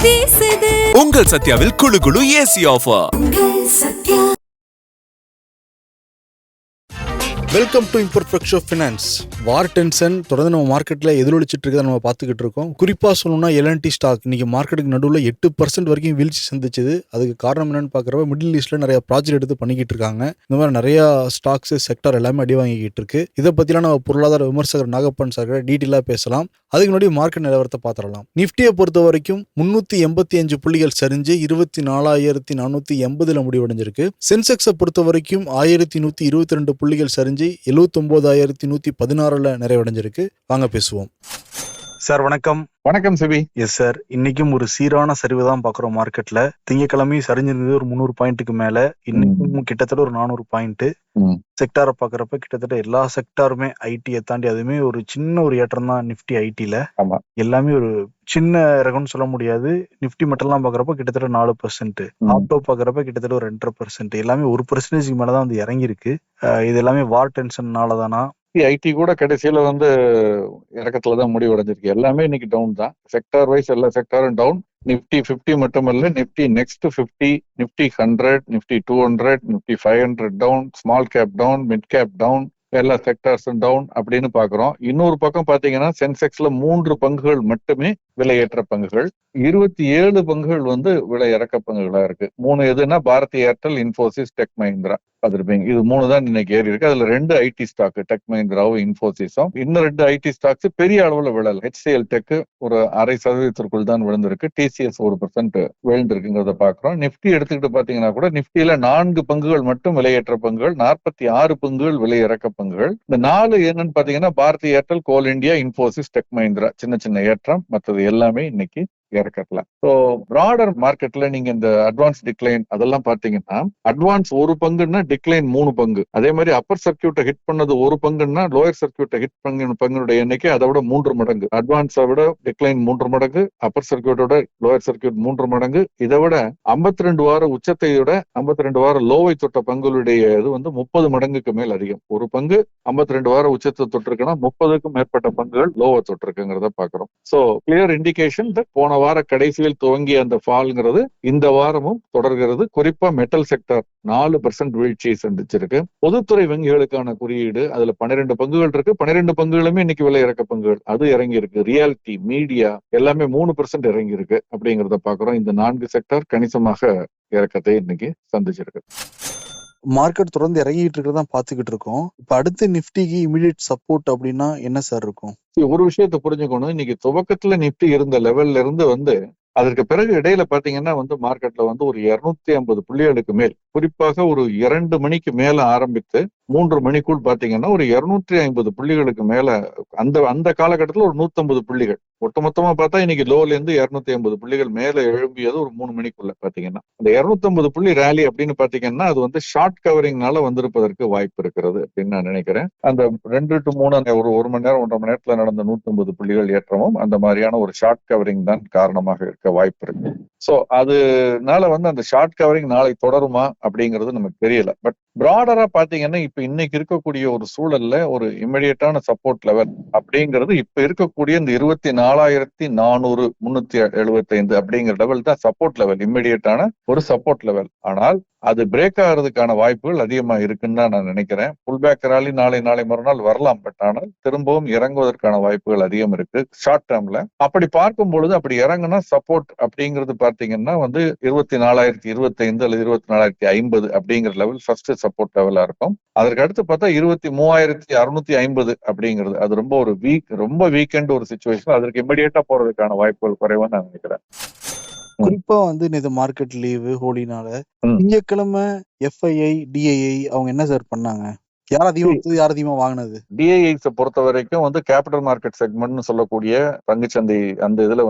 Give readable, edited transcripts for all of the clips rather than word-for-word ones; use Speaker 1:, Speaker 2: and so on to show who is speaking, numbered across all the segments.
Speaker 1: வீசுது.
Speaker 2: உங்கள் சத்யாவில் குளு குளு AC offer.
Speaker 3: Welcome to imperfect finance. War tension தொடர்ந்து நம்ம மார்க்கெட்டில் எதிரொலிச்சிட்டு இருக்கிறத நம்ம பார்த்துக்கிட்டு இருக்கோம். குறிப்பாக சொல்லணும்னா எல்என்டி ஸ்டாக் இன்னைக்கு மார்க்கெட்டுக்கு நடுவில் 8% வரைக்கும் வீழ்ச்சி சந்திச்சுது. அதுக்கு காரணம் என்னன்னு பார்க்குறப்ப மிடில் ஈஸ்ட்டில் நிறைய ப்ராஜெக்ட் எடுத்து பண்ணிக்கிட்டு இருக்காங்க. இந்த மாதிரி நிறையா ஸ்டாக்ஸ் செக்டர் எல்லாமே அடி வாங்கிக்கிட்டு இருக்கு. இதை பற்றிலாம் நம்ம பொருளாதார விமர்சகர் நாகப்பன் சார் டீட்டெயிலாக பேசலாம். அதுக்கு முன்னாடி மார்க்கெட் நிலவரத்தை பார்த்துடலாம். நிஃப்டியை பொறுத்த வரைக்கும் 385 புள்ளிகள் சரிஞ்சு 24,480 முடிவடைஞ்சிருக்கு. சென்செக்ஸை பொறுத்த வரைக்கும் 1,122 புள்ளிகள் சரிஞ்சு 79,116 நிறைவடைஞ்சிருக்கு. வாங்க பேசுவோம்.
Speaker 4: சார் வணக்கம்.
Speaker 5: வணக்கம் சிபி.
Speaker 4: எஸ் சார், இன்னைக்கும் ஒரு சீரான சரிவு தான் பாக்குறோம் மார்க்கெட்ல. திங்கக்கிழமையும் சரிஞ்சிருந்தது ஒரு 300 பாயிண்ட்டுக்கு மேல, இன்னைக்கும் கிட்டத்தட்ட ஒரு 400 பாயிண்ட். செக்டாரை பாக்குறப்ப கிட்டத்தட்ட எல்லா செக்டாருமே ஐடியை தாண்டி அதுவுமே ஒரு சின்ன ஒரு ஏற்றம் தான் நிப்டி ஐடில. எல்லாமே ஒரு சின்ன ரகம்னு சொல்ல முடியாது. நிப்டி மட்டும்லாம் பாக்குறப்ப கிட்டத்தட்ட 4%, ஆப்டோ பாக்குறப்ப கிட்டத்தட்ட ஒரு 2.5%, எல்லாமே 1% மேலதான் வந்து இறங்கி இருக்கு. இது எல்லாமே வார் டென்ஷன்னாலதானா?
Speaker 5: ஐடி கூட கடைசியில இறக்கத்துலதான் முடிவடைஞ்சிருக்கு. எல்லாமே இன்னைக்கு டவுன் தான். செக்டார் வைஸ் எல்லா செக்டாரும் டவுன். நிப்டி 50 மட்டுமல்ல, Nifty next 50, Nifty 100, Nifty 200, Nifty 500 down, small cap down, mid cap down, எல்லா செக்டார்ஸும் டவுன் அப்படின்னு பாக்குறோம். இன்னொரு பக்கம் பாத்தீங்கன்னா சென்செக்ஸ்ல 3 பங்குகள் மட்டுமே விலையேற்ற பங்குகள், 27 பங்குகள் விலை இறக்க பங்குகளா இருக்கு. 3 எதுன்னா பாரதி ஏர்டெல், இன்ஃபோசிஸ், டெக் மஹிந்திரா. பார்த்துருப்பீங்க. இது 3 தான் இன்னைக்கு ஏறி இருக்கு. அதுல 2 ஐடி ஸ்டாக், டெக் மஹிந்திராவும் இன்ஃபோசிஸும். இன்னும் 2 ஐடி ஸ்டாக்ஸ் பெரிய அளவுல விழல. HCL டெக் ஒரு 0.5% தான் விழுந்திருக்கு. TCS 1% விழுந்திருக்குங்கிறத பாக்குறோம். நிப்டி எடுத்துக்கிட்டு பாத்தீங்கன்னா கூட நிப்டியில 4 பங்குகள் மட்டும் விலையேற்ற பங்குகள், 46 பங்குகள் விலை இறக்க பங்குகள். இந்த 4 என்னன்னு பாத்தீங்கன்னா பாரதி ஏர்டெல், கோல் இண்டியா, இன்ஃபோசிஸ், டெக் மஹிந்திரா. சின்ன சின்ன ஏற்றம், மற்றது எல்லாமே இன்னைக்கு இறக்கல. ஸோ பிராடர் மார்க்கெட்ல நீங்க இந்த அட்வான்ஸ் டிக்ளைன் அதெல்லாம் பாத்தீங்கன்னா, அட்வான்ஸ் 1 பங்குன்னா டிக்ளைன் 3 பங்கு. அதே மாதிரி அப்பர் சர்க்கியூட்டை ஹிட் பண்ணது 1 பங்குன்னா லோயர் சர்க்கியூட்டை ஹிட் பங்குடைய எண்ணிக்கை அதை விட 3 மடங்கு. அட்வான்ஸை விட டிக்ளைன் 3 மடங்கு, அப்பர் சர்க்கியூட்டோட லோயர் சர்க்கியூட் 3 மடங்கு. இதை விட 52 வார உச்சத்தை விட 52 வார லோவை தொட்ட பங்குகளுடைய இது 30 மடங்குக்கு மேல் அதிகம். ஒரு பங்கு 52 வார உச்சத்தை தொட்டிருக்குன்னா 30க்கும் மேற்பட்ட பங்குகள் லோவை தொட்டிருக்குங்கிறத பாக்குறோம். ஸோ கிளியர் இண்டிகேஷன் போன வார கடைசியில் துவங்கிய அந்த ஃபால்ங்கிறது இந்த வாரமும் தொடர்கிறது. குறிப்பா மெட்டல் செக்டர் 4% வீழ்ச்சியை சந்திச்சிருக்கு. பொதுத்துறை வங்கிகளுக்கான குறியீடு அதுல 12 பங்குகள் இருக்கு. 12 பங்குகளுமே இன்னைக்கு விலை இறக்க பங்குகள், அது இறங்கி இருக்கு. ரியாலிட்டி, மீடியா எல்லாமே 3% இறங்கி இருக்கு அப்படிங்கிறத பாக்குறோம். இந்த 4 செக்டர் கணிசமாக இறக்கத்தை இன்னைக்கு சந்திச்சிருக்கு.
Speaker 3: மார்க்கெட் தொடர்ந்து இறங்கிட்டு இருக்கிறதா பாத்துக்கிட்டு இருக்கோம். இப்ப அடுத்து நிப்டிக்கு இமிடியேட் சப்போர்ட் அப்படின்னா என்ன சார் இருக்கும்?
Speaker 5: ஒரு விஷயத்தை புரிஞ்சுக்கணும். இன்னைக்கு துவக்கத்துல நிப்டி இருந்த லெவல்ல இருந்து அதற்கு பிறகு இடையில பாத்தீங்கன்னா மார்க்கெட்ல ஒரு 250 புள்ளிகளுக்கு மேல், குறிப்பாக ஒரு 2 மணிக்கு மேல ஆரம்பித்து 3 மணிக்குள் பாத்தீங்கன்னா ஒரு 250 புள்ளிகளுக்கு மேல அந்த காலகட்டத்துல ஒரு 150 புள்ளிகள் ஒட்டுமொத்தமா பார்த்தா இன்னைக்கு லோல இருந்து 250 புள்ளிகள் மேல எழும்பியது ஒரு 3 மணிக்குள்ள பாத்தீங்கன்னா. அந்த 250 புள்ளி ரேலி அப்படின்னு பாத்தீங்கன்னா அது ஷார்ட் கவரிங்னால வந்திருப்பதற்கு வாய்ப்பு இருக்கிறது அப்படின்னு நான் நினைக்கிறேன். அந்த 2 to 3 ஒரு மணி நேரம் 1.5 மணி நேரத்துல நடந்த 150 புள்ளிகள் ஏற்றமும் அந்த மாதிரியான ஒரு ஷார்ட் கவரிங் தான் காரணமாக இருக்க வாய்ப்பு இருக்கு. சோ அதனால அந்த ஷார்ட் கவரிங் நாளை தொடருமா அப்படிங்கிறது நமக்கு தெரியல. பட் பிராடரா பாத்தீங்கன்னா இப்ப இன்னைக்கு இருக்கக்கூடிய ஒரு சூழல்ல ஒரு இமிடியேட்டான சப்போர்ட் லெவல் அப்படிங்கிறது இப்ப இருக்கக்கூடிய இந்த 24,400 375 அப்படிங்கிற லெவல் தான் சப்போர்ட் லெவல், இமிடியேட்டான ஒரு சப்போர்ட் லெவல். ஆனால் அது பிரேக் ஆகிறதுக்கான வாய்ப்புகள் அதிகமா இருக்குன்னு தான் நான் நினைக்கிறேன். புல் பேக் ராலி நாளை மறுநாள் வரலாம். பட் ஆனால் திரும்பவும் இறங்குவதற்கான வாய்ப்புகள் அதிகம் இருக்கு ஷார்ட் டேர்ம்ல. அப்படி பார்க்கும் பொழுது அப்படி இறங்குனா சப்போர்ட் அப்படிங்கிறது பாத்தீங்கன்னா 24,025 அல்லது 24,050 அப்படிங்கிற லெவல் ஃபர்ஸ்ட் சப்போர்ட் லெவலா இருக்கும். அதற்கு அடுத்து பார்த்தா 23,650 அப்படிங்கிறது அது ரொம்ப வீக்கெண்ட் ஒரு சிச்சுவேஷன். அதற்கு இமிடியேட்டா போறதுக்கான வாய்ப்புகள் குறைவான்னு நான் நினைக்கிறேன்.
Speaker 3: குறிப்பா இந்த மார்க்கெட் லீவு ஹோலினால திங்கட்கிழமை FII, DII அவங்க என்ன சார் பண்ணாங்க? யார் அதிகமா வாங்கினது?
Speaker 5: டிஐஐஸ் பொறுத்த வரைக்கும் கேபிட்டல் மார்க்கெட் செக்மெண்ட்னு சொல்லக்கூடிய பங்குச்சந்தை, அந்த இதுல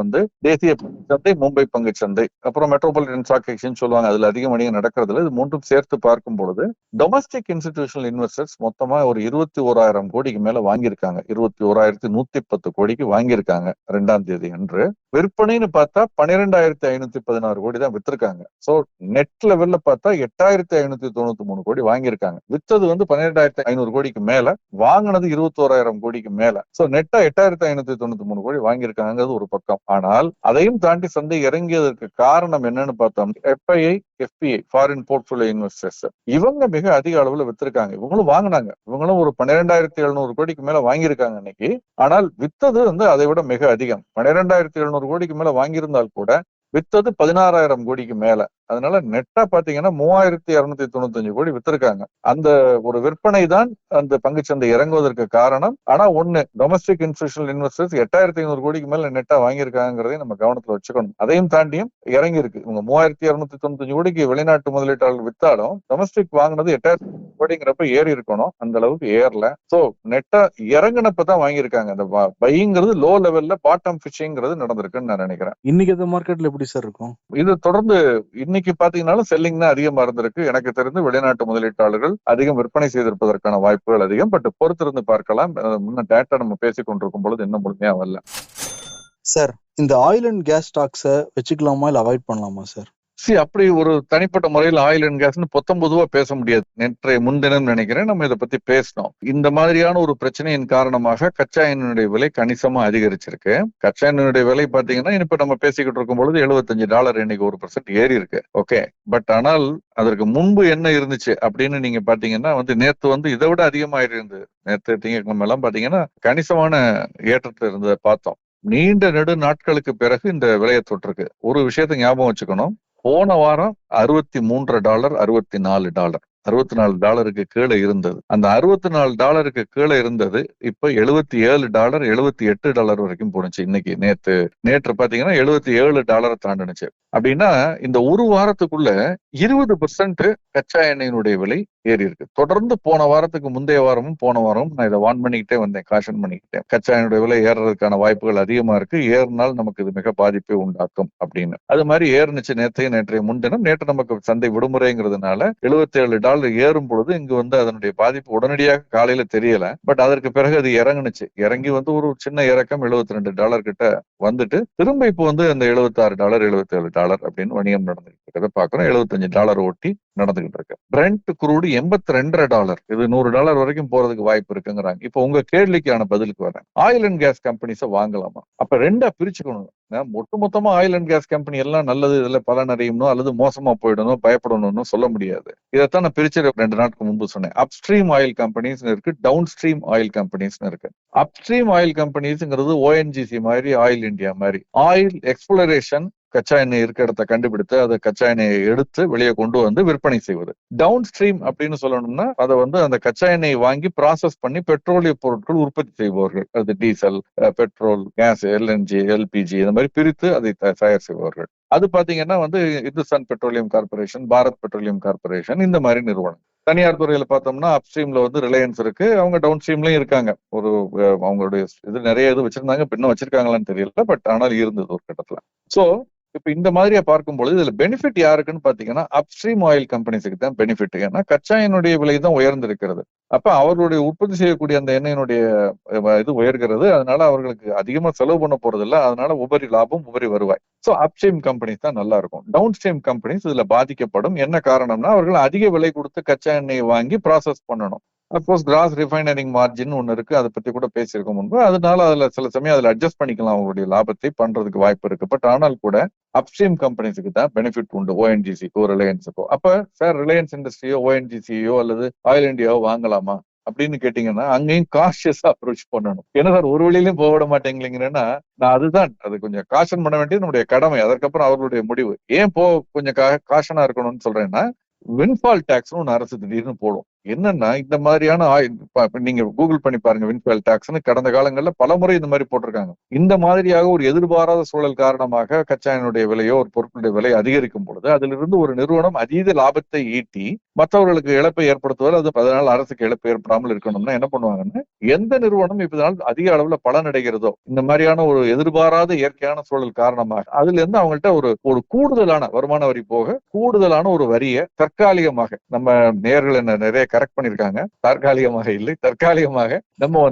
Speaker 5: தேசிய பங்குச்சந்தை, மும்பை பங்குச்சந்தை, அப்புறம் மெட்ரோபாலிட்டன் ஸ்டாக் எக்ஸ்சேஞ்ச் சொல்லுவாங்க. அதுல அதிக வணிகம் நடக்கிறதுல இது மூன்றும் சேர்த்து பார்க்கும் பொழுது டொமஸ்டிக் இன்ஸ்டிடியூஷனல் இன்வெஸ்டர்ஸ் மொத்தமா ஒரு 21,000 கோடிக்கு மேல வாங்கியிருக்காங்க. 21,110 கோடிக்கு வாங்கியிருக்காங்க 2ஆம் தேதி அன்று. விற்பனைன்னு பார்த்தா 12,516 கோடி தான் வித்திருக்காங்க. சோ நெட் லெவல்ல பார்த்தா 8,593 கோடி வாங்கியிருக்காங்க. வித்தது வந்து 12,500 கோடிக்கு மேல, வாங்கினது 21,000 கோடிக்கு மேல. சோ நெட்டா 8,593 கோடி வாங்கியிருக்காங்கிறது ஒரு பக்கம். ஆனால் அதையும் தாண்டி சந்தை இறங்கியதற்கு காரணம் என்னன்னு பார்த்தோம், FII FPI foreign portfolio investors இவங்க மிக அதிக அளவுல வித்திருக்காங்க. இவங்களும் வாங்கினாங்க. இவங்களும் ஒரு 12,700 கோடிக்கு மேல வாங்கியிருக்காங்க இன்னைக்கு. ஆனால் வித்தது வந்து அதை விட மிக அதிகம். 12,700 கோடிக்கு மேல வாங்கியிருந்தால் கூட வித்தது 16,000 கோடிக்கு மேல. அதனால நெட்டா பாத்தீங்கன்னா 3,295 கோடி வித்திருக்காங்க. அந்த ஒரு விற்பனை தான் அந்த பங்குச்சந்தை இறங்குவதற்கு காரணம். ஆனா ஒண்ணு, டொமஸ்டிக் இன்ஸ்டிடியூஷனல் இன்வெஸ்டர்ஸ் 8,500 கோடிக்கு மேல நெட்டா வாங்கியிருக்காங்கிறதையும் நம்ம கவனத்துல வச்சுக்கணும். அதையும் தாண்டியும் இறங்கி இருக்கு. இவங்க 3,295 கோடிக்கு வெளிநாட்டு முதலீட்டாளர்கள் வித்தாலும் டொமஸ்டிக் வாங்கினது 8,000 கோடிங்கிறப்ப ஏறி இருக்கணும். அந்த அளவுக்கு ஏறல. சோ நெட்டா இறங்கினப்பதான் வாங்கியிருக்காங்க. அந்த பைங்கிறது லோ லெவல்ல பாட்டம் ஃபிஷிங்கிறது நடந்திருக்குன்னு நான் நினைக்கிறேன்.
Speaker 4: இன்னைக்கு அந்த மார்க்கெட்ல எப்படி சார் இருக்கும்?
Speaker 5: இது தொடர்ந்து இன்னைக்கு பாத்தீங்கன்னாலும் செல்லிங் தான் அதிகமா இருந்திருக்கு. எனக்கு தெரிந்து வெளிநாட்டு முதலீட்டாளர்கள் அதிகம் விற்பனை செய்திருப்பதற்கான வாய்ப்புகள் அதிகம். பட் பொறுத்திருந்து பார்க்கலாம். முன்ன டேட்டா நம்ம பேசிக் கொண்டிருக்கும் பொழுது இன்னும் முழுமையா வரல.
Speaker 4: சார், இந்த ஆயில் அண்ட் கேஸ் ஸ்டாக்ஸை வச்சுக்கலாமா இல்ல அவாய்ட் பண்ணலாமா சார்?
Speaker 5: அப்படி ஒரு தனிப்பட்ட முறையில் ஆயில் அண்ட் கேஸ்னு பொதுவா பேச முடியாது. நேற்றைய முன்தினம் நினைக்கிறேன் நம்ம இதை பத்தி பேசணும். இந்த மாதிரியான ஒரு பிரச்சனையின் காரணமாக கச்சா எண்ணெயுடைய விலை கணிசமா அதிகரிச்சிருக்கு. கச்சா எண்ணெயுடைய விலை பாத்தீங்கன்னா இப்ப நம்ம பேசிக்கிட்டு இருக்கும் பொழுது $75 இன்னைக்கு 1% ஏறி இருக்கு. ஓகே, பட் ஆனால் அதற்கு முன்பு என்ன இருந்துச்சு அப்படின்னு நீங்க பாத்தீங்கன்னா நேத்து இதை விட அதிகமா இருந்தது. நேற்று திங்கட்கிழமை எல்லாம் பாத்தீங்கன்னா கணிசமான ஏற்றத்துல இருந்ததை பார்த்தோம். நீண்ட நெடு நாட்களுக்கு பிறகு இந்த விலையை தொட்டிருக்கு. ஒரு விஷயத்தை ஞாபகம் வச்சுக்கணும். போன வாரம் $63 $64 $64 கீழே இருந்தது. அந்த $64 கீழே இருந்தது இப்ப $77 $78 வரைக்கும் போனுச்சு. இன்னைக்கு நேற்று பாத்தீங்கன்னா $77 தாண்டுனுச்சு. அப்படின்னா இந்த ஒரு வாரத்துக்குள்ள 20% கச்சா எண்ணெயினுடைய விலை ஏறி இருக்கு. தொடர்ந்து போன வாரத்துக்கு முந்தைய வாரமும் நான் இதை வார்ன் பண்ணிக்கிட்டே வந்தேன், காஷன் பண்ணிக்கிட்டேன். கச்சா எண்ணெயுடைய விலை ஏறுறதுக்கான வாய்ப்புகள் அதிகமா இருக்கு. ஏறினால் நமக்கு இது மிக பாதிப்பை உண்டாக்கும் அப்படின்னு. அது மாதிரி ஏறுனுச்சு நேற்றைய முன்தினம். நேற்று நமக்கு சந்தை விடுமுறைங்கிறதுனால $77 ஏறும் பொழுது இங்கு அதனுடைய பாதிப்பு உடனடியாக காலையில தெரியல. பட் அதற்கு பிறகு அது இறங்குனுச்சு. இறங்கி ஒரு சின்ன இறக்கம் $72 கிட்ட வந்துட்டு திரும்ப இப்போ அந்த $76 $77 அப்படின்னு வணிகம் நடந்துகிட்டு இருக்கிறத பாக்குறோம். $75 ஒட்டி நடந்துகிட்டு இருக்கு. Brent crude $82. இது $100 வரைக்கும் போறதுக்கு வாய்ப்பு இருக்குங்கிறாங்க. இப்போ உங்க கேள்விக்கான பதிலுக்கு வரேன். ஆயில் அண்ட் கேஸ் கம்பெனிஸை வாங்கலாமா? அப்ப ரெண்டா பிரிச்சுக்கணும். ஒட்டுமொத்தமா ஆயில் அண்ட் கேஸ் கம்பெனி எல்லாம் நல்லது, இதுல பலன் அடையணும் அல்லது மோசமா போயிடணும், பயப்படணும்னு சொல்ல முடியாது. இதைத்தான் நான் பிரிச்சு 2 நாட்களுக்கு முன்பு சொன்னேன். அப்ஸ்ட்ரீம் ஆயில் கம்பெனிஸ் இருக்கு, டவுன் ஸ்ட்ரீம் ஆயில் கம்பெனிஸ் இருக்கு. அப்ஸ்ட்ரீம் ஆயில் கம்பெனிஸ்ங்கிறது ONGC மாதிரி, ஆயில் இந்தியா மாதிரி ஆயில் எக்ஸ்ப்ளோரேஷன், கச்சா எண்ணெய் இருக்க இடத்த கண்டுபிடித்து அதை கச்சா எண்ணெயை எடுத்து வெளியே கொண்டு விற்பனை செய்வது. டவுன் ஸ்ட்ரீம் அப்படின்னு சொல்லணும்னா அதை அந்த கச்சா எண்ணெயை வாங்கி ப்ராசஸ் பண்ணி பெட்ரோலிய பொருட்கள் உற்பத்தி செய்பவர்கள். அது diesel, petrol, gas, LNG, LPG இந்த மாதிரி பிரித்து அதை தயார் செய்பவர்கள். அது பாத்தீங்கன்னா Hindustan petroleum corporation, Bharat petroleum corporation, இந்த மாதிரி நிறுவனம். தனியார் துறையில பார்த்தோம்னா அப்ஸ்ட்ரீம்ல ரிலையன்ஸ் இருக்கு. அவங்க டவுன் ஸ்ட்ரீம்லயும் இருக்காங்க. அவங்களுடைய நிறைய இது வச்சிருந்தாங்க. இன்னும் வச்சிருக்காங்களான்னு தெரியல. பட் ஆனால் இருந்தது ஒரு கட்டத்துல. சோ இப்ப இந்த மாதிரியா பார்க்கும்போது இதுல பெனிஃபிட் யாருக்குன்னு பாத்தீங்கன்னா அப்ஸ்ட்ரீம் ஆயில் கம்பெனிஸுக்கு தான் பெனிஃபிட். ஏன்னா கச்சா எண்ணெயுடைய விலை தான் உயர்ந்திருக்கிறது. அப்ப அவர்களுடைய உற்பத்தி செய்யக்கூடிய அந்த எண்ணெயினுடைய இது உயர்கிறது. அதனால அவர்களுக்கு அதிகமா செலவு பண்ண போறது இல்லை. அதனால உபரி லாபம், உபரி வருவாய். சோ அப்ஸ்ட்ரீம் கம்பெனிஸ் தான் நல்லா இருக்கும். டவுன் ஸ்ட்ரீம் கம்பெனிஸ் இதுல பாதிக்கப்படும். என்ன காரணம்னா அவர்கள் அதிக விலை கொடுத்து கச்சா எண்ணெயை வாங்கி ப்ராசஸ் பண்ணணும். அப்கோர்ஸ் கிராஸ் ரிஃபைனரிங் மார்ஜின் ஒண்ணு இருக்கு. அதை பத்தி கூட பேசியிருக்கோம் முன்பு. அதனால அதுல சில சமயம் அதுல அட்ஜஸ்ட் பண்ணிக்கலாம், அவங்களுடைய லாபத்தை பண்றதுக்கு வாய்ப்பு இருக்கு. பட் ஆனால் கூட அப்ஸ்ட்ரீம் கம்பெனிஸுக்கு தான் பெனிஃபிட் உண்டு, ONGCக்கோ ரிலையன்ஸுக்கோ. அப்ப சார் ரிலையன்ஸ் இண்டஸ்ட்ரியோ ONGCயோ அல்லது ஆயில் இந்தியாவோ வாங்கலாமா அப்படின்னு கேட்டீங்கன்னா அங்கேயும் காஷியஸா அப்ரோச் பண்ணணும். ஏன்னா சார் ஒரு வழியிலையும் போக விட மாட்டேங்கிறீங்கன்னா அது கொஞ்சம் காஷன் பண்ண வேண்டியது நம்முடைய கடமை. அதற்கப்புறம் அவர்களுடைய முடிவு. ஏன் கொஞ்சம் காஷனா இருக்கணும்னு சொல்றேன்னா, வின்ஃபால் டாக்ஸ் ஒன்று அரசு திடீர்னு போடும். என்னன்னா இந்த மாதிரியான நீங்க கூகுள் பண்ணி பாருங்க, வின்ஃபால் டாக்ஸ்னு கடந்த காலங்கள்ல பல முறை இந்த மாதிரி போட்டிருக்காங்க. இந்த மாதிரியாக ஒரு எதிர்பாராத சூழல் காரணமாக கச்சா எண்ணெயுடைய விலையோ ஒரு பொருட்களுடைய விலை அதிகரிக்கும் பொழுது அதிலிருந்து ஒரு நிறுவனம் அதீத லாபத்தை ஈட்டி மற்றவர்களுக்கு இழப்பை ஏற்படுத்துவது, அது அதனால அரசுக்கு இழப்பு ஏற்படாமல் இருக்கணும்னா என்ன பண்ணுவாங்கன்னா, எந்த நிறுவனம் இப்ப அதிக அளவுல பலன் அடைகிறதோ இந்த மாதிரியான ஒரு எதிர்பாராத இயற்கையான சூழல் காரணமாக அதுல இருந்து அவங்கள்ட்ட ஒரு கூடுதலான வருமான வரி போக கூடுதலான ஒரு வரியை தற்காலிகமாக, நம்ம நேயர்கள் என்ன நிறைய கரெக்ட் பண்ணிருக்காங்க, தற்காலிகமாக இல்லை, தற்காலிகமாக நம்ம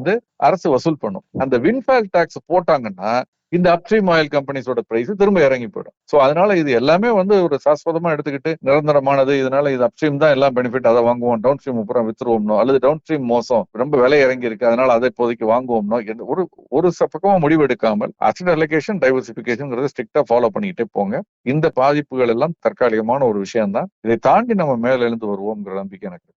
Speaker 5: அரசு வசூல் பண்ணும். அந்த வின்ஃபால் டாக்ஸ் போட்டாங்கன்னா இந்த அப்ஸ்ட்ரீம் ஆயில் கம்பெனிஸோட பிரைஸ் திரும்ப இறங்கி போயிடும். சோ அதனால இது எல்லாமே வந்து ஒரு சாஸ்வதமா எடுத்துக்கிட்டு நிரந்தரமானது, இதனால இது அப்ஸ்ட்ரீம் தான் எல்லாம் பெனிஃபிட், அதை வாங்குவோம், டவுன் ஸ்ட்ரீம் அப்புறம் வித்துருவோம்னோ, அல்லது டவுன் ஸ்ட்ரீம் மோசம் ரொம்ப விலை இறங்கி இருக்கு அதனால அதை இப்போதைக்கு வாங்குவோம்னோ, ஒரு ஒரு பக்கமா முடிவு எடுக்காமல் அசெட் அலோகேஷன் டைவர்சிபிகேஷன் ஸ்ட்ரிக்டா ஃபாலோ பண்ணிக்கிட்டே போங்க. இந்த பாதிப்புகள் எல்லாம் தற்காலிகமான ஒரு விஷயம் தான். இதை தாண்டி நம்ம மேல எழுந்து வருவோம்ங்கிற நம்பிக்கை எனக்கு.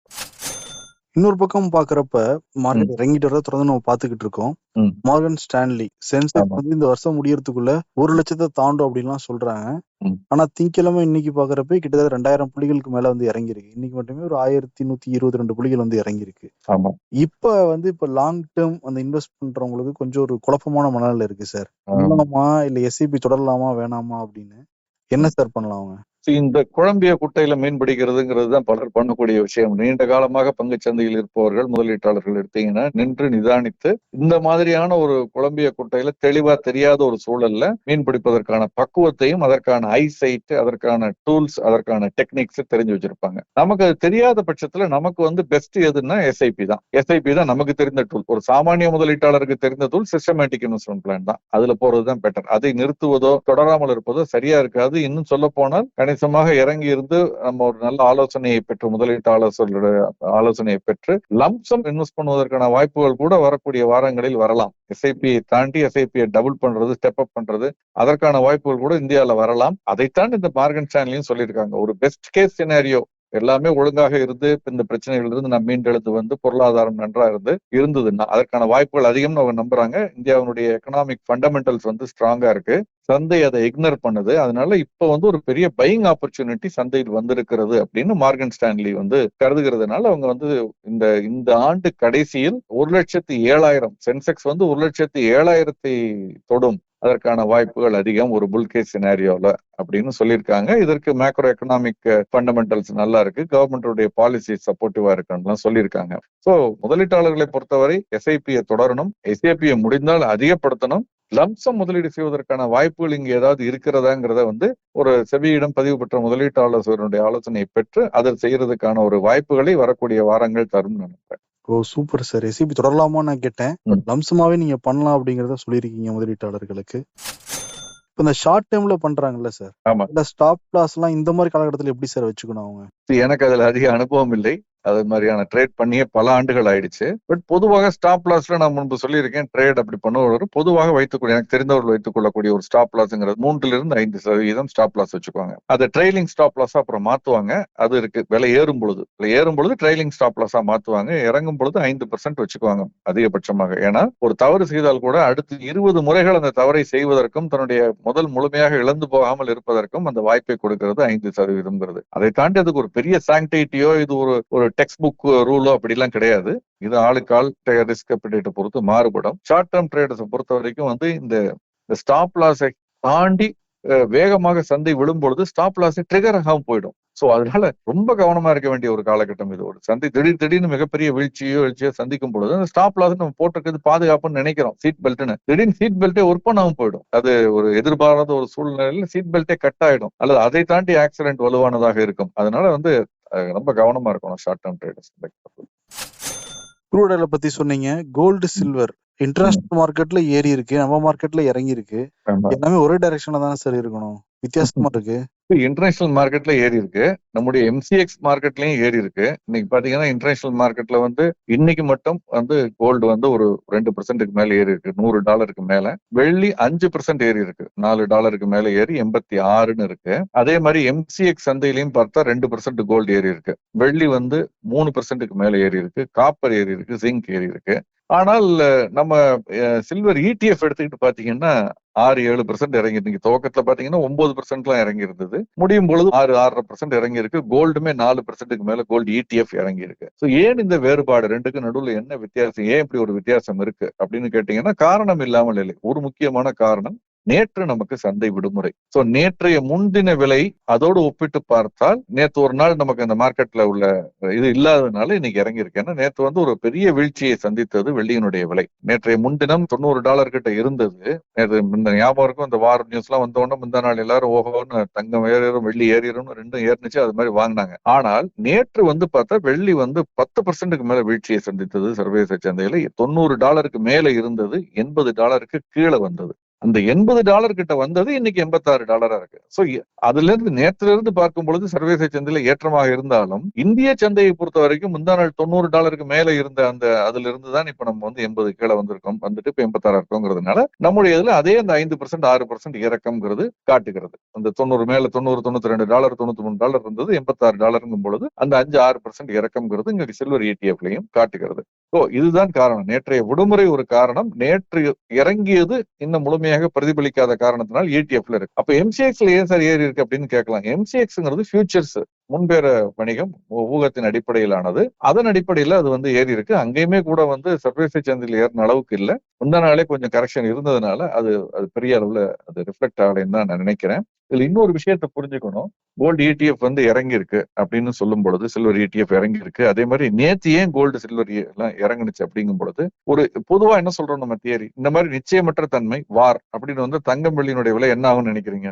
Speaker 4: இன்னொரு பக்கம் பாக்குறப்ப மார்க்கெட் இறங்கிட்டு வரத தொடர்ந்து நம்ம பாத்துக்கிட்டு இருக்கோம். மார்கன் ஸ்டான்லி சென்செக்ஸ் வந்து இந்த வருஷம் முடியறதுக்குள்ள 1,00,000 தாண்டும் அப்படின்லாம் சொல்றாங்க. ஆனா திங்கக்கிழமை இன்னைக்கு பாக்குறப்ப கிட்டத்தட்ட 2,000 புள்ளிகளுக்கு மேல வந்து இறங்கிருக்கு. இன்னைக்கு மட்டுமே ஒரு 1,122 புள்ளிகள் வந்து இறங்கிருக்கு. இப்ப லாங் டேர்ம் அந்த இன்வெஸ்ட் பண்றவங்களுக்கு கொஞ்சம் ஒரு குழப்பமான மனநிலை இருக்கு சார். பண்ணலாமா இல்ல எஸ்ஐபி தொடரலாமா வேணாமா அப்படின்னு என்ன சார் பண்ணலாம் அவங்க?
Speaker 5: இந்த குழம்பிய குட்டையில மீன் பிடிக்கிறதுங்கிறது தான் பலர் பண்ணக்கூடிய விஷயம். நீண்ட காலமாக பங்கு சந்தையில் இருப்பவர்கள், முதலீட்டாளர்கள் எடுத்தீங்கன்னா நின்று நிதானித்து இந்த மாதிரியான ஒரு குழம்பிய குட்டையில தெளிவா தெரியாத ஒரு சூழல்ல மீன் பிடிப்பதற்கான பக்குவத்தையும் அதற்கான ஐசைட், அதற்கான டூல்ஸ், அதற்கான டெக்னிக்ஸ் தெரிஞ்சு வச்சிருப்பாங்க. நமக்கு அது தெரியாத பட்சத்துல நமக்கு வந்து பெஸ்ட் எதுன்னா எஸ்ஐபி தான். எஸ்ஐபி தான் நமக்கு தெரிந்த டூல். ஒரு சாமானிய முதலீட்டாளருக்கு தெரிந்த டூல் சிஸ்டமேட்டிக் இன்வெஸ்ட்மெண்ட் பிளான் தான். அதுல போறதுதான் பெட்டர். அதை நிறுத்துவதோ தொடராமல் இருப்பதோ சரியா இருக்காது. இன்னும் சொல்ல போனால் கணிசமாக இறங்கி இருந்து நம்ம ஒரு நல்ல ஆலோசனையை பெற்று, முதலீட்டு ஆலோசனையை பெற்று லம்சம் இன்வெஸ்ட் பண்ணுவதற்கான வாய்ப்புகள் கூட வரக்கூடிய வாரங்களில் வரலாம். எஸ்ஐபியை தாண்டி எஸ்ஐபியை டபுள் பண்றது, ஸ்டெப் அப் பண்றது, அதற்கான வாய்ப்புகள் கூட இந்தியாவில வரலாம். அதைத்தான் இந்த மார்கன் ஸ்டான்லியும் சொல்லியிருக்காங்க. ஒரு பெஸ்ட் கேஸ் சினாரியோ எல்லாமே ஒழுங்காக இருந்து இந்த பிரச்சனைகள் இருந்து நம்ம மீண்டெழுத்து வந்து பொருளாதாரம் நன்றா இருந்ததுன்னா அதற்கான வாய்ப்புகள் அதிகம்னு அவங்க நம்புறாங்க. இந்தியாவுடைய எக்கனாமிக் ஃபண்டமெண்டல்ஸ் வந்து ஸ்ட்ராங்கா இருக்கு. சந்தை அதை இக்னோர் பண்ணுது. அதனால இப்ப வந்து ஒரு பெரிய பையிங் ஆப்பர்ச்சுனிட்டி சந்தையில் வந்திருக்கிறது அப்படின்னு மார்கன் ஸ்டான்லி வந்து கருதுகிறதுனால அவங்க வந்து இந்த ஆண்டு கடைசியில் 1,07,000 சென்செக்ஸ் வந்து 1,07,000 தொடும் அதற்கான வாய்ப்புகள் அதிகம் ஒரு புல் கேஸ் சினாரியோல அப்படின்னு சொல்லியிருக்காங்க. இதற்கு மேக்ரோ எக்கனாமிக் ஃபண்டமெண்டல்ஸ் நல்லா இருக்கு, கவர்மெண்டோடைய பாலிசி சப்போர்ட்டிவா இருக்குன்னு சொல்லியிருக்காங்க. சோ முதலீட்டாளர்களை பொறுத்தவரை எஸ்ஐபியை தொடரணும், எஸ்ஐபியை முடிந்தால் அதிகப்படுத்தணும். லம்சம் முதலீடு செய்வதற்கான வாய்ப்புகள் இங்க ஏதாவது இருக்கிறதாங்கிறத வந்து ஒரு செபியிடம் பதிவு பெற்ற முதலீட்டாளர்களுடைய ஆலோசனையை பெற்று அதை செய்யறதுக்கான ஒரு வாய்ப்புகளை வரக்கூடிய வாரங்கள் தரும் நினைக்கிறேன்.
Speaker 4: ஓ சூப்பர் சார். எஸ்ஐபி தொடரலாமா நான் கேட்டேன். லம்சமாவே நீங்க பண்ணலாம் அப்படிங்கறத சொல்லியிருக்கீங்க முதலீட்டாளர்களுக்கு. இப்ப இந்த ஷார்ட் டேர்ம்ல பண்றாங்கல்ல சார், இந்த ஸ்டாப் லாஸ் எல்லாம் இந்த மாதிரி காலகட்டத்தில் எப்படி சார் வச்சுக்கணும் அவங்க?
Speaker 5: எனக்கு அதுல அதிக அனுபவம் இல்லை. அது மாதிரியான ட்ரேட் பண்ணியே பல ஆண்டுகள் ஆயிடுச்சு. பட் பொதுவாக ஸ்டாப் லாஸ்ல நான் முன்பு சொல்லியிருக்கேன், ட்ரேட் அப்படி பண்ணுவது பொதுவாக வைத்துக்கொள்ள எனக்கு தெரிந்தவர்கள் வைத்துக் கொள்ளக்கூடிய ஒரு ஸ்டாப் லாஸ்ங்கிறது 3-5% ஸ்டாப் லாஸ் வச்சுக்குவாங்க. அதை ட்ரெயிலிங் ஸ்டாப் லாஸா அப்புறம் மாத்துவாங்க. அது இருக்கு. விலை ஏறும் பொழுது ட்ரெயிலிங் ஸ்டாப் லாஸா மாத்துவாங்க. இறங்கும் பொழுது 5% வச்சுக்குவாங்க அதிகபட்சமாக. ஏன்னா ஒரு தவறு செய்தால் கூட அடுத்து 20 முறைகள் அந்த தவறை செய்வதற்கும் தன்னுடைய முதல் முழுமையாக இழந்து போகாமல் இருப்பதற்கும் அந்த வாய்ப்பை கொடுக்கிறது 5%. அதை தாண்டி அதுக்கு ஒரு பெரிய சாங்டிட்டியோ இது ஒரு டெக்ஸ்ட் புக் ரூலோ அப்படிலாம் கிடையாது. இது ஆளுக்கால் ரிஸ்க் அப்பிடைட்டை பொறுத்து மாறுபடும். ஷார்ட் டேர்ம் ட்ரேடர்ஸை பொறுத்த வரைக்கும் வந்து இந்த ஸ்டாப் லாஸை தாண்டி வேகமாக சந்தை விழும்பொழுது ஸ்டாப் லாஸை ட்ரிகர் ஆகாம போயிடும். சோ அதனால ரொம்ப கவனமா இருக்க வேண்டிய ஒரு காலகட்டம் இது. ஒரு சந்தை திடீர்னு மிகப்பெரிய வீழ்ச்சியோ சந்திக்கும் பொழுது அந்த ஸ்டாப் லாஸ் நம்ம போட்டிருக்கிறது பாதுகாப்புன்னு நினைக்கிறோம், சீட் பெல்ட்னு. திடீர்னு சீட் பெல்ட்டே ஒர்க் பண்ணாம போயிடும். அது ஒரு எதிர்பாராத ஒரு சூழ்நிலையில சீட் பெல்ட்டே கட் ஆயிடும், அல்லது அதை தாண்டி ஆக்சிடென்ட் வலுவானதாக இருக்கும். அதனால வந்து ரொம்ப கவனமா இருக்கணும் ஷார்ட் டேர்ம் ட்ரேடர்ஸ்.
Speaker 4: க்ரூட் ஆயிலை பத்தி சொன்னீங்க. கோல்டு, சில்வர் இன்டர்நேஷனல் மார்க்கெட்ல ஏறி இருக்கு, நம்ம மார்க்கெட்ல இறங்கி இருக்கு. எல்லாமே ஒரே டைரக்ஷன்ல தானே சார் இருக்கணும்? வித்தியாசமா இருக்கு.
Speaker 5: இன்டர்நேஷனல் மார்க்கெட்ல ஏறி இருக்கு, நம்முடைய MCX மார்க்கெட்லயும் ஏறி இருக்கு. இன்னைக்கு பாத்தீங்கன்னா இன்டர்நேஷனல் மார்க்கெட்ல வந்து இன்னைக்கு மட்டும் வந்து கோல்டு வந்து ஒரு 2% மேல ஏறி இருக்கு, $100 மேல. வெள்ளி 5% ஏறி இருக்கு, $4 மேல ஏறி 86ன்னு இருக்கு. அதே மாதிரி MCX சந்தையிலையும் பார்த்தா 2% கோல்டு ஏறி இருக்கு. வெள்ளி வந்து 3% மேல ஏறி இருக்கு, காப்பர் ஏறி இருக்கு, ஜிங்க் ஏறி இருக்கு. ஆனால் நம்ம சில்வர் ETF எடுத்துக்கிட்டு பாத்தீங்கன்னா 6-7% இறங்கி இருக்கு. துவக்கத்துல பாத்தீங்கன்னா 9% இறங்கி இருந்தது, முடியும் பொழுது 6-6.5% இறங்கி இருக்கு. கோல்டுமே 4% மேல கோல்டு ETF இறங்கி இருக்கு. சோ ஏன் இந்த வேறுபாடு? ரெண்டுக்கு நடுவுல என்ன வித்தியாசம்? ஏன் இப்படி ஒரு வித்தியாசம் இருக்கு அப்படின்னு கேட்டீங்கன்னா காரணம் இல்லாமல் இல்லை. ஒரு முக்கியமான காரணம், நேற்று நமக்கு சந்தை விடுமுறை. சோ நேற்றைய முன்தின விலை அதோடு ஒப்பிட்டு பார்த்தால் நேற்று ஒரு நாள் நமக்கு அந்த மார்க்கெட்ல உள்ள இது இல்லாததுனால இன்னைக்கு இறங்கி இருக்கு. ஏன்னா நேற்று வந்து ஒரு பெரிய வீழ்ச்சியை சந்தித்தது வெள்ளியினுடைய விலை. நேற்றைய முன்தினம் $90 கிட்ட இருந்தது. நேற்று இந்த ஞாபகம் இருக்கும், இந்த வார் நியூஸ் எல்லாம் வந்தோடனே முந்தா நாள் எல்லாரும் ஓஹோன்னு தங்கம் ஏறும் வெள்ளி ஏறிடும் ரெண்டும் ஏறினுச்சு, அது மாதிரி வாங்கினாங்க. ஆனால் நேற்று வந்து பார்த்தா வெள்ளி வந்து 10% மேல வீழ்ச்சியை சந்தித்தது. சர்வதேச சந்தையில $90 மேல இருந்தது $80 கீழே வந்தது. அந்த $80 கிட்ட வந்தது இன்னைக்கு $86 இருக்கு. சோ அதுல இருந்து நேற்றுல இருந்து பார்க்கும் பொழுது சர்வதேச சந்தையில ஏற்றமாக இருந்தாலும் இந்திய சந்தையை பொறுத்த வரைக்கும் முந்தா நாள் $90 மேல இருந்த அந்த அதுல இருந்து தான் இப்ப நம்ம வந்து 80 கீழே வந்திருக்கோம், வந்துட்டு இப்ப 86 இருக்கோங்கிறதுனால நம்முடைய இதுல அதே அந்த 5% 6% இறக்கம்ங்கிறது காட்டுகிறது. அந்த 90 மேல $90 $92 $93 இருந்தது, $86 பொழுது அந்த 5-6% இறக்கம்ங்கிறது இங்க சில்வர் ETF-லையும் காட்டுகிறது. ஓ, இதுதான் காரணம். நேற்றைய விடுமுறை ஒரு காரணம், நேற்று இறங்கியது இன்னும் முழுமையாக பிரதிபலிக்காத காரணத்தினால் ETF-ல இருக்கு. அப்ப MCX-ல ஏன் சார் ஏறி இருக்கு அப்படின்னு கேட்கலாம். MCX-ங்கிறது ஃபியூச்சர்ஸ், முன்பேற வணிகம், ஊகத்தின் அடிப்படையிலானது. அதன் அடிப்படையில அது வந்து ஏறி இருக்கு. அங்கேயுமே கூட வந்து சர்வதேச சந்தையில் ஏறின அளவுக்கு இல்ல, முந்தா நாளே கொஞ்சம் கரெக்ஷன் இருந்ததுனால அது பெரிய அளவுல அது ரிஃப்ளெக்ட் ஆகலைன்னு தான் நான் நினைக்கிறேன். இதுல இன்னொரு விஷயத்த புரிஞ்சுக்கணும். கோல்டு ETF வந்து இறங்கி இருக்கு அப்படின்னு சொல்லும் பொழுது சில்வர் ETF இறங்கி இருக்கு. அதே மாதிரி நேத்து ஏன் கோல்டு சில்வர் எல்லாம் இறங்குனுச்சு அப்படிங்கும் பொழுது ஒரு பொதுவா என்ன சொல்றோம் நம்ம தியரி, இந்த மாதிரி நிச்சயமற்ற தன்மை வார் அப்படின்னு வந்து தங்கம் வெள்ளியினுடைய விலை என்ன ஆகும்னு நினைக்கிறீங்க?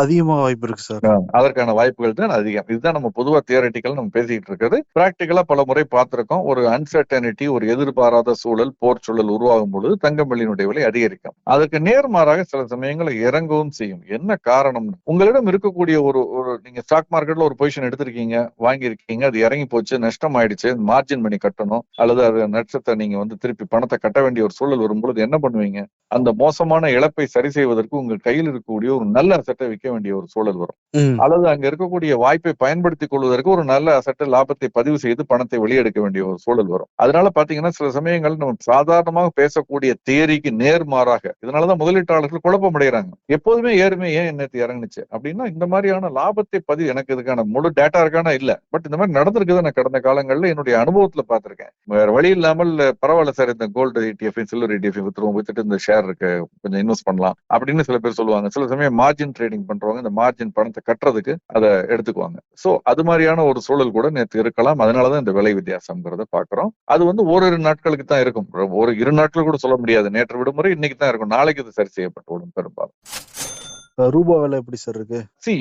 Speaker 4: அதிகமாக வாய்ப்பு இருக்கு சார்.
Speaker 5: அதற்கான வாய்ப்புகள் தான் அதிகம். இதுதான் நம்ம பொதுவா தியரட்டிக்கல் நம்ம பேசிட்டு இருக்கிறது. பிராக்டிக்கலா பல முறை பார்த்திருக்கோம். ஒரு அன்சர்டனிட்டி, ஒரு எதிர்பாராத சூழல், போர் சூழல் உருவாகும் பொழுது தங்கம் வெள்ளியினுடைய விலை அதிகரிக்கும். அதற்கு நேர்மாறாக சில சமயங்களை இறங்கவும் செய்யும். என்ன காரணம்? உங்களிடம் இருக்கக்கூடிய ஒரு நீங்க ஸ்டாக் மார்க்கெட்ல ஒரு பொசிஷன் எடுத்திருக்கீங்க, வாங்கியிருக்கீங்க, அது இறங்கி போச்சு, நஷ்டம் ஆயிடுச்சு, மார்ஜின் பண்ணி கட்டணும், அல்லது அது நஷ்டத்தை நீங்க வந்து திருப்பி பணத்தை கட்ட வேண்டிய ஒரு சூழல் வரும்பொழுது என்ன பண்ணுவீங்க? அந்த மோசமான இழப்பை சரி செய்வதற்கு உங்கள் கையில் இருக்கக்கூடிய ஒரு நல்ல அசட்டை விற்க வேண்டிய ஒரு சூழல் வரும். அல்லது அங்க இருக்கக்கூடிய வாய்ப்பை பயன்படுத்திக் கொள்வதற்கு ஒரு நல்ல அசட்டை லாபத்தை பதிவு செய்து பணத்தை வெளியெடுக்க வேண்டிய ஒரு சூழல் வரும். அதனால பாத்தீங்கன்னா சில சமயங்கள் நம்ம சாதாரணமாக பேசக்கூடிய தியரிக்கு நேர்மாறாக, இதனாலதான் முதலீட்டாளர்கள் குழப்பம் அடைகிறாங்க. எப்போதுமே ஏறுமே ஏன் நேற்று இறங்குனுச்சு அப்படின்னா இந்த மாதிரியான லாபத்தை பதிவு, எனக்கு இதுக்கான முழு டேட்டா இருக்கான இல்ல, பட் இந்த மாதிரி நடந்திருக்குது. நான் கடந்த காலங்கள்ல என்னுடைய அனுபவத்துல பாத்திருக்கேன். வேற வழி இல்லாமல் பரவாயில்ல சார், இந்த கோல்டு ETF சில்வர் ETF வித்துட்டு இந்த ஷேர் இருக்கு, கொஞ்சம் இன்வெஸ்ட் பண்ணலாம் அப்படின்னு சில பேர் சொல்லுவாங்க. சில சமயம் மார்ஜின் ட்ரேடிங் பண்றவங்க இந்த மார்ஜின் பணத்தை கட்டுறதுக்கு அதை எடுத்துக்குவாங்க. சோ அது மாதிரியான ஒரு சூழல் கூட நேற்று இருக்கலாம். அதனாலதான் இந்த விலை வித்தியாசம்ங்கிறத பாக்குறோம். அது வந்து ஓரிரு நாட்களுக்கு தான் இருக்கும், ஒரு 2 நாட்கள் கூட சொல்ல முடியாது. நேற்று விடுமுறை, இன்னைக்கு தான் இருக்கும், நாளைக்கு இது சரி செய்யப்பட்டு விடும் பெரும்பாலும்.
Speaker 4: ரூபா விலை எப்படி சார் இருக்கு?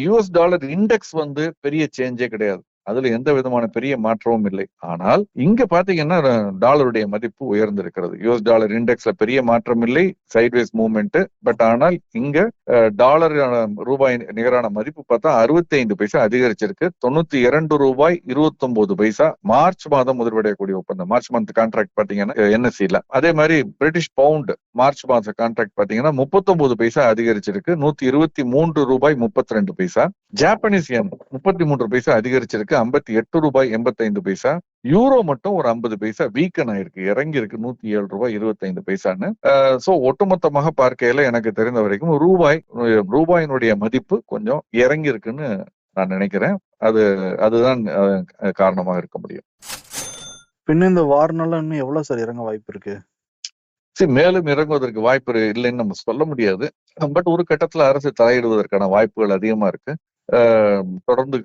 Speaker 5: US டாலர் இண்டெக்ஸ் வந்து பெரிய சேஞ்சே கிடையாது, அதுல எந்த விதமான பெரிய மாற்றமும் இல்லை. ஆனால் இங்க பாத்தீங்கன்னா டாலருடைய மதிப்பு உயர்ந்திருக்கிறது. US டாலர் இண்டெக்ஸ்ல பெரிய மாற்றம் இல்லை, சைட்வேஸ் மூவ்மெண்ட். பட் ஆனால் இங்க டாலர் ரூபாய் நிகரான மதிப்பு பார்த்தா 65 பைசா அதிகரிச்சிருக்கு. $92.29. மார்ச் மாதம் முதிர்வடையக்கூடிய ஒப்பந்தம், மார்ச் மந்த் கான்ட்ராக்ட் பாத்தீங்கன்னா NSE-ல. அதே மாதிரி பிரிட்டிஷ் பவுண்ட் மார்ச் மாத கான்ட்ராக்ட் பாத்தீங்கன்னா 39 பைசா அதிகரிச்சிருக்கு, $125.32. ஜாப்பனீஸ் yen 33 பைசா அதிகரிச்சிருக்கு, $58.85. யூரோ மட்டும் ஒரு 50 பைசா வீக்கன் ஆயிருக்கு, இறங்கி இருக்கு, $107.25. சோ ஒட்டுமொத்தமாக பார்க்கையில எனக்கு தெரிந்த வரைக்கும் ரூபாயினுடைய மதிப்பு கொஞ்சம் இறங்கி இருக்குன்னு நான் நினைக்கிறேன். அதுதான் காரணமாக இருக்க முடியும்.
Speaker 4: பின்ன இந்த வாரனால இன்னும் எவ்வளவு சார் இறங்க வாய்ப்பு இருக்கு?
Speaker 5: மேலும் இறங்குவதற்கு வாய்ப்பு இல்லைன்னு நம்ம சொல்ல முடியாது. பட் ஒரு கட்டத்துல அரசு தலையிடுவதற்கான வாய்ப்புகள் அதிகமா இருக்கு. தொடர்ந்து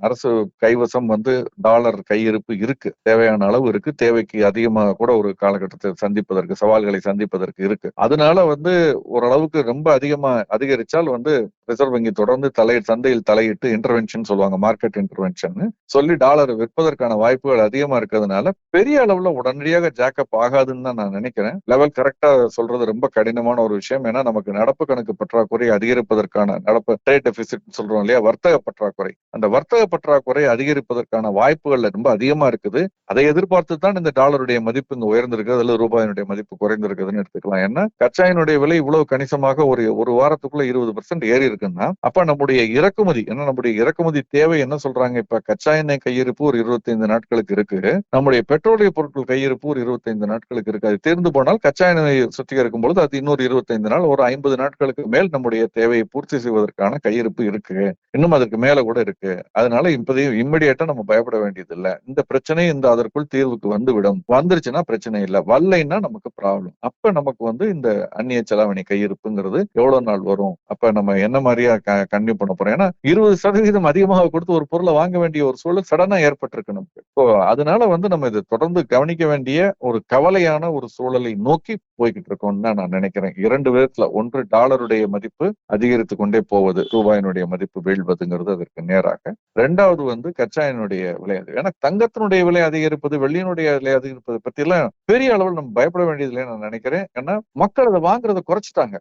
Speaker 5: அரசு கைவசம் வந்து டாலர் கையிருப்பு இருக்கு, தேவையான அளவு இருக்கு, தேவைக்கு அதிகமாக கூட ஒரு காலகட்டத்தை சந்திப்பதற்கு, சவால்களை சந்திப்பதற்கு இருக்கு. அதனால வந்து ஓரளவுக்கு ரொம்ப அதிகமா அதிகரிச்சால் வந்து ரிசர்வ் வங்கி தொடர்ந்து சந்தையில் தலையிட்டு இன்டர்வென்ஷன் சொல்லுவாங்க, மார்க்கெட் இன்டர்வென்ஷன் சொல்லி டாலர் விற்பதற்கான வாய்ப்புகள் அதிகமா இருக்கிறதுனால பெரிய அளவுல உடனடியாக ஜாக்கப் ஆகாதுன்னு தான் நான் நினைக்கிறேன். லெவல் கரெக்டா சொல்றது ரொம்ப கடினமான ஒரு விஷயம். ஏன்னா நமக்கு நடப்பு கணக்கு பற்றாக்குறை அதிகரிப்பதற்கான, நடப்பு ட்ரேட் டெபிசிட் சொல்றோம் இல்லையா, வர்த்தக பற்றாக்குறை, அந்த வர்த்தக பற்றாக்குறை அதிகரிப்பதற்கான வாய்ப்புகள் ரொம்ப அதிகமா இருக்குது. அதை எதிர்பார்த்து தான் இந்த டாலருடைய மதிப்பு இங்க உயர்ந்திருக்கு, அதுல ரூபாயினுடைய மதிப்பு குறைந்திருக்குதுன்னு எடுத்துக்கலாம். ஏன்னா கச்சாயினுடைய விலை இவ்வளவு கணிசமாக ஒரு வாரத்துக்குள்ள 20% ஏறி இருக்குன்னா, அப்ப நம்முடைய இறக்குமதி, ஏன்னா நம்முடைய இறக்குமதி தேவை என்ன சொல்றாங்க, இப்ப கச்சா எண்ணெய் கையிருப்பு ஒரு 25 நாட்களுக்கு இருக்கு, நம்முடைய பெட்ரோலிய பொருட்கள் கையிருப்பு ஒரு 25 நாட்களுக்கு இருக்கு. அது தீர்ந்து போனால் கச்சா எண்ணெய் சுத்திகரிக்கும் பொழுது அது இன்னொரு 25 நாள், ஒரு 50 நாட்களுக்கு மேல் நம்முடைய தேவையை பூர்த்தி செய்வதற்கான கையிருப்பு இருக்கு, இன்னும் அதற்கு மேல கூட இருக்கு. அதனால இப்போதையும் இம்மிடியேட்டா நம்ம பயப்பட வேண்டியது இல்ல. இந்த பிரச்சனை அதற்குள் தீர்வுக்கு வந்துவிடும். வந்துருச்சுன்னா பிரச்சனை இல்லை, வரலைன்னா நமக்கு ப்ராப்ளம். அப்ப நமக்கு வந்து இந்த அந்நிய செலாவணி கையிருப்புங்கிறது எவ்வளவு நாள் வரும், அப்ப நம்ம என்ன மாதிரியா கன்டினியூ பண்ண போறோம். ஏன்னா 20% அதிகமாக கொடுத்து ஒரு பொருளை வாங்க வேண்டிய ஒரு சூழல் சடனா ஏற்பட்டிருக்கு நமக்கு. ஸோ அதனால நம்ம இதை தொடர்ந்து கவனிக்க வேண்டிய ஒரு கவலையான ஒரு சூழலை நோக்கி போய்கிட்டு இருக்கோம்னு தான் நான் நினைக்கிறேன். 2 விதத்துல, ஒன்று டாலருடைய மதிப்பு அதிகரித்து கொண்டே போவது, ரூபாயினுடைய மதிப்பு வீழ்வதுங்கிறது அதற்கு நேராக. 2வது கச்சா எண்ணெயுடைய விலை அதிகம். ஏன்னா தங்கத்தினுடைய விலை அதிகரிப்பது, வெள்ளியினுடைய விலை அதிகரிப்பது பத்தி எல்லாம் பெரிய அளவில் நம்ம பயப்பட வேண்டியது இல்லைன்னு நான் நினைக்கிறேன். ஏன்னா மக்கள் அதை வாங்குறத குறைச்சிடுறாங்க.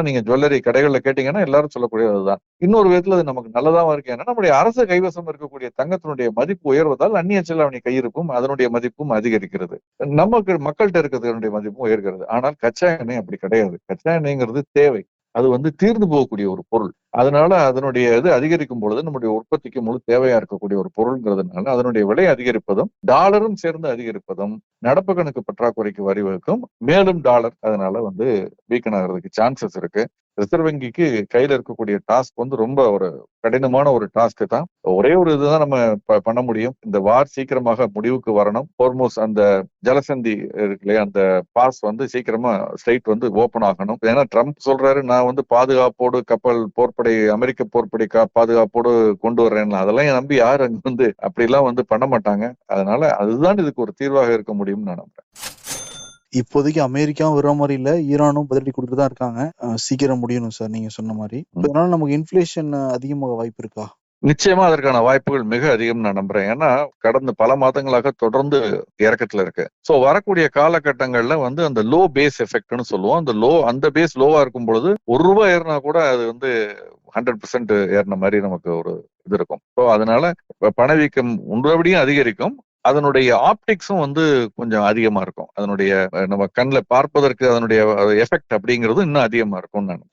Speaker 5: நீங்க ஜுவல்லரி கடைகள்ல கேட்டீங்கன்னா எல்லாரும் சொல்லக்கூடியது அதுதான். இன்னொரு விதத்துல அது நமக்கு நல்லதாவும் இருக்கு. ஏன்னா நம்முடைய அரசு கைவசம் இருக்கக்கூடிய தங்கத்தினுடைய மதிப்பு உயர்வதால் அந்நிய செலாவணி கையிருப்பும் அதனுடைய மதிப்பும் அதிகரிக்கிறது. நமக்கு மக்கள்கிட்ட இருக்கிறது மதிப்பும் உயர்கிறது. ஆனால் கச்சா எண்ணெய் அப்படி கிடையாது. கச்சா எண்ணெய்ங்கிறது தேவை. அது தீர்ந்து போகக்கூடிய ஒரு பொருள். அதனால அதனுடைய இது அதிகரிக்கும் பொழுது நம்முடைய உற்பத்திக்கு முழு தேவையா இருக்கக்கூடிய ஒரு பொருள்ங்கிறதுனால அதனுடைய விலை அதிகரிப்பதும் டாலரும் சேர்ந்து அதிகரிப்பதும் நடப்பு கணக்கு பற்றாக்குறைக்கு வழிவகுக்கும். மேலும் டாலர் அதனால வீக்கன் ஆகிறதுக்கு சான்சஸ் இருக்கு. ரிசர்வ் வங்கிக்கு கையில இருக்கக்கூடிய டாஸ்க் ரொம்ப ஒரு கடினமான ஒரு டாஸ்க் தான். ஒரே ஒரு இதுதான் நம்ம பண்ண முடியும். இந்த வார் சீக்கிரமாக முடிவுக்கு வரணும். ஹோர்மோஸ் அந்த ஜலசந்தி இருக்கு இல்லையா, அந்த பாஸ் சீக்கிரமா ஸ்ட்ரைட் ஓபன் ஆகணும். ஏன்னா ட்ரம்ப் சொல்றாரு, நான் பாதுகாப்போடு கப்பல் போர்ப்படை, அமெரிக்க போர்ப்படை பாதுகாப்போடு கொண்டு வர்றேன். அதெல்லாம் நம்பி யாரு அங்க அப்படி எல்லாம் பண்ண மாட்டாங்க. அதனால அதுதான் இதுக்கு ஒரு தீர்வாக இருக்க முடியும்னு நான் நம்புறேன்.
Speaker 4: இப்போதைக்கு அமெரிக்காவும் வர மாதிரி இல்ல, ஈரானும் பதிலடி கொடுத்துட்டு தான் இருக்காங்க. சீக்கிரம் முடியணும் சார் நீங்க சொன்ன மாதிரி. அதனால நமக்கு இன்ஃபிளேஷன் அதிகமாக வாய்ப்பு இருக்கா?
Speaker 5: நிச்சயமா அதற்கான வாய்ப்புகள் மிக அதிகம் நான் நம்புறேன். ஏன்னா கடந்த பல மாதங்களாக தொடர்ந்து இறக்கத்துல இருக்கு. சோ வரக்கூடிய காலகட்டங்கள்ல அந்த லோ பேஸ் எஃபெக்ட்னு சொல்லுவோம். அந்த பேஸ் லோவா இருக்கும் பொழுது ₹1 ஏறினா கூட அது 100% ஏறின மாதிரி நமக்கு ஒரு இது இருக்கும். ஸோ அதனால பணவீக்கம் ஒன்றபடியும் அதிகரிக்கும். அதனுடைய ஆப்டிக்ஸும் கொஞ்சம் அதிகமா இருக்கும். அதனுடைய நம்ம கண்ணில் பார்ப்பதற்கு அதனுடைய எஃபெக்ட் அப்படிங்கிறது இன்னும் அதிகமா இருக்கும். நான்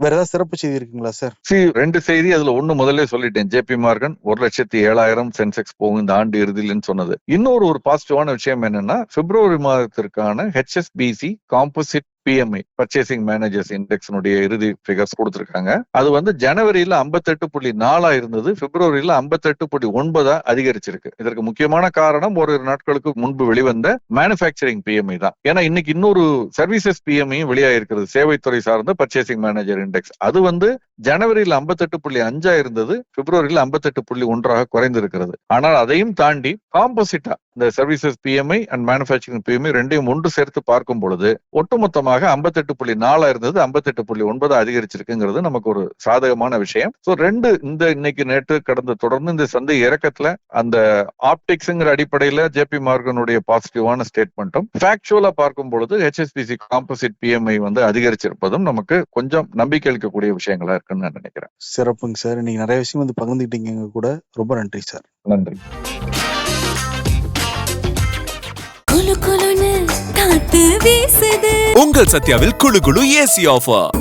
Speaker 4: வேற ஏதாவது சிறப்பு செய்தி இருக்குங்களா சார்?
Speaker 5: 2 செய்தி. அதுல ஒண்ணு முதல்ல சொல்லிட்டேன். JP Morgan 1,07,000 சென்செக்ஸ் போகும் இந்த ஆண்டு இறுதியில்னு சொன்னது. இன்னொரு பாசிட்டிவான விஷயம் என்னன்னா, பிப்ரவரி மாதத்திற்கான HSBC composite PMI purchasing managers index இறுதி ஃபிகர்ஸ் கொடுத்திருக்காங்க. அது ஜனவரியில 58.4 இருந்தது, பிப்ரவரியில 58.9 அதிகரிச்சிருக்கு. இதற்கு முக்கியமான காரணம் ஒரு நாட்களுக்கு முன்பு வெளிவந்த மேனுபேக்சரிங் PMI தான். ஏன்னா இன்னைக்கு இன்னொரு சர்வீசஸ் PMI வெளியாயிருக்கிறது, சேவைத்துறை சார்ந்த பர்ச்சேசிங் மேனேஜர் இண்டெக்ஸ். அது ஜனவரியில 58.5 இருந்தது, பிப்ரவரியில 58.1 குறைந்திருக்கிறது. ஆனால் அதையும் தாண்டி காம்போசிட்டா இந்த services PMI and manufacturing PMI ரெண்டையும் ஒன்று சேர்த்து பார்க்கும் பொழுது ஒட்டுமொத்தமாக 58.4 இருந்தது, 58.9 அதிகரிச்சிருக்குங்கிறது நமக்கு ஒரு சாதகமான விஷயம். சோ இன்னைக்கு நேற்று கடந்த தொடர்ந்து இந்த சந்தை இறக்கத்துல அந்த ஆப்டிக்ஸ்ங்கிற அடிப்படையில JP Morgan பாசிட்டிவான ஸ்டேட்மெண்ட்டும், ஃபேக்சுவலா பார்க்கும் பொழுது HSBC காம்போசிட் PMI அதிகரிச்சிருப்பதும் நமக்கு கொஞ்சம் நம்பிக்கை அளிக்கக்கூடிய விஷயங்களா இருக்குன்னு நான் நினைக்கிறேன்.
Speaker 4: சிறப்புங்க சார். நீங்க நிறைய விஷயம் பகிர்ந்துக்கிட்டீங்க எங்க கூட. ரொம்ப நன்றி சார்.
Speaker 5: நன்றி.
Speaker 2: உங்கள் சத்யாவில் குளு குளு ஏசி ஆஃபர்.